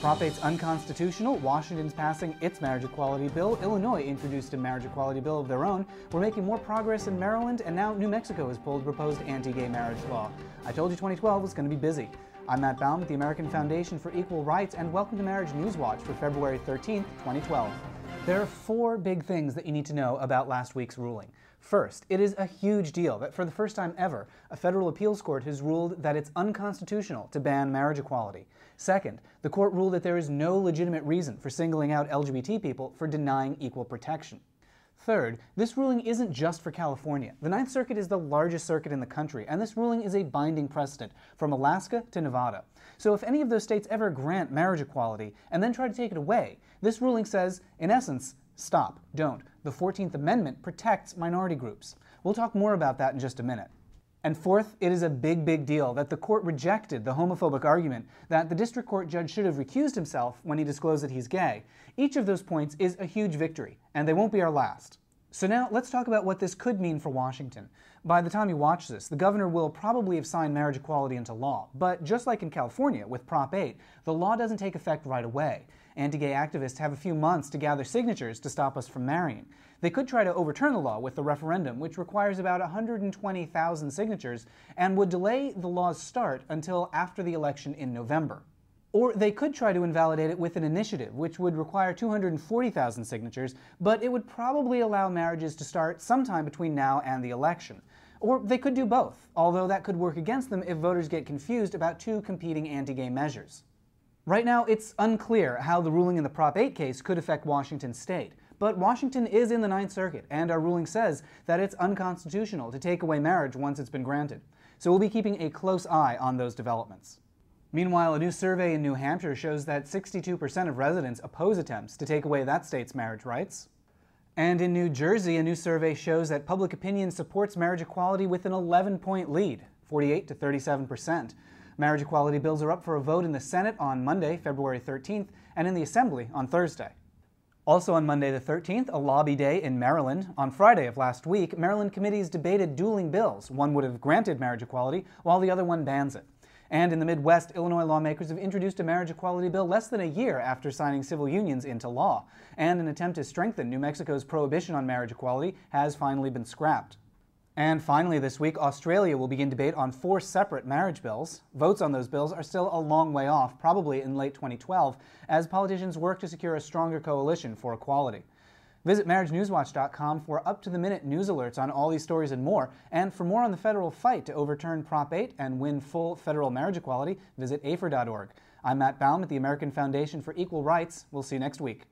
Prop 8's unconstitutional, Washington's passing its marriage equality bill, Illinois introduced a marriage equality bill of their own, we're making more progress in Maryland, and now New Mexico has pulled proposed anti-gay marriage law. I told you 2012 was going to be busy. I'm Matt Baum with the American Foundation for Equal Rights, and welcome to Marriage News Watch for February 13th, 2012. There are four big things that you need to know about last week's ruling. First, it is a huge deal that for the first time ever, a federal appeals court has ruled that it's unconstitutional to ban marriage equality. Second, the court ruled that there is no legitimate reason for singling out LGBT people for denying equal protection. Third, this ruling isn't just for California. The Ninth Circuit is the largest circuit in the country, and this ruling is a binding precedent from Alaska to Nevada. So if any of those states ever grant marriage equality and then try to take it away, this ruling says, in essence, stop, don't. The 14th Amendment protects minority groups. We'll talk more about that in just a minute. And fourth, it is a big deal that the court rejected the homophobic argument that the district court judge should have recused himself when he disclosed that he's gay. Each of those points is a huge victory, and they won't be our last. So now let's talk about what this could mean for Washington. By the time you watch this, the governor will probably have signed marriage equality into law, but just like in California with Prop 8, the law doesn't take effect right away. Anti-gay activists have a few months to gather signatures to stop us from marrying. They could try to overturn the law with the referendum, which requires about 120,000 signatures, and would delay the law's start until after the election in November. Or they could try to invalidate it with an initiative, which would require 240,000 signatures, but it would probably allow marriages to start sometime between now and the election. Or they could do both, although that could work against them if voters get confused about two competing anti-gay measures. Right now, it's unclear how the ruling in the Prop 8 case could affect Washington state. But Washington is in the Ninth Circuit, and our ruling says that it's unconstitutional to take away marriage once it's been granted. So we'll be keeping a close eye on those developments. Meanwhile, a new survey in New Hampshire shows that 62% of residents oppose attempts to take away that state's marriage rights. And in New Jersey, a new survey shows that public opinion supports marriage equality with an 11-point lead, 48 to 37%. Marriage equality bills are up for a vote in the Senate on Monday, February 13th, and in the Assembly on Thursday. Also on Monday the 13th, a lobby day in Maryland. On Friday of last week, Maryland committees debated dueling bills. One would have granted marriage equality, while the other one bans it. And in the Midwest, Illinois lawmakers have introduced a marriage equality bill less than a year after signing civil unions into law. And an attempt to strengthen New Mexico's prohibition on marriage equality has finally been scrapped. And finally this week, Australia will begin debate on 4 separate marriage bills. Votes on those bills are still a long way off, probably in late 2012, as politicians work to secure a stronger coalition for equality. Visit MarriageNewsWatch.com for up-to-the-minute news alerts on all these stories and more. And for more on the federal fight to overturn Prop 8 and win full federal marriage equality, visit AFER.org. I'm Matt Baum at the American Foundation for Equal Rights. We'll see you next week.